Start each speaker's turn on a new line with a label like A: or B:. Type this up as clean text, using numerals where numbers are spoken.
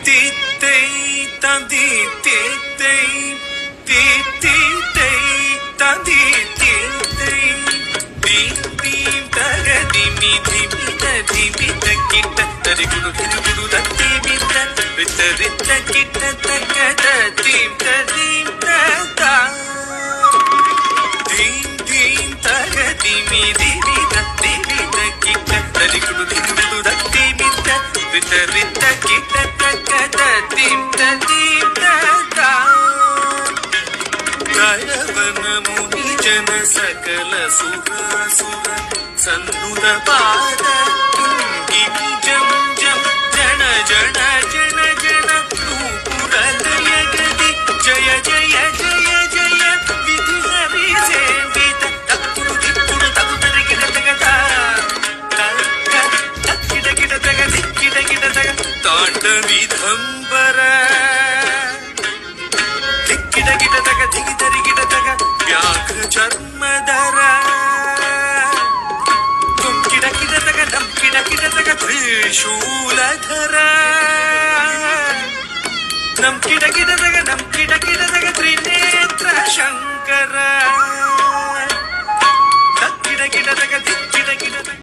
A: தீத்தை தந்தி தீத்தை தீத்தை தந்தி தீத்தை theme தகதி மிதிமித திமித கிட்ட தரிகுடு திருகுடு தத்திமித ரித்த ரித்த கிட்ட தக்கத theme theme தா தீம் தகதி மிதிமித திமித கிட்ட தரிகுடு திருகுடு தத்திமித ரித்த ரித்த கிட்ட தக்கத தீம் தீம் தா ದಯವನ ಮುನಿ ಜನ ಸಕಲ ಸುರಾಸುರ ಸನ್ನುದ ಪಾದ ತುಂಗಿ ಜಂ ಜಂ ಜನ ಜನ ಜನ ಜನ ನೂಪುರ ಲಯ ಗದಿ ಜಯ ಜಯ ಜಯ ಜಯ ವಿಧಿ ಹರಿ ಸೇವಿತ ತಕ್ಕುಡು ದಿಕ್ಕುಡು ತಗುದರ ಗಿಡ ತಗದ ತಕ್ಕಿಡ ಗಿಡ ತಗ ದಿಕ್ಕಿಡ ಗಿಡ ತಗ ತಾಂಡ ವಿಧಂಬರ ದಿಕ್ಕಿಡ ಗಿಡ ತಗ ದಿಗಿದರಿ ಗಿಡ ತಗ ವ್ಯಾಘ್ರ ಚರ್ಮದರ ತುಂಕಿಡ ಗಿಡ ತಗ ನಂಕಿಡ ಗಿಡ ತಗ ತ್ರಿಶೂಲಧರ ನಂಕಿಡ ಗಿಡ ತಗ ನಂಕಿಡ ಗಿಡ ತಗ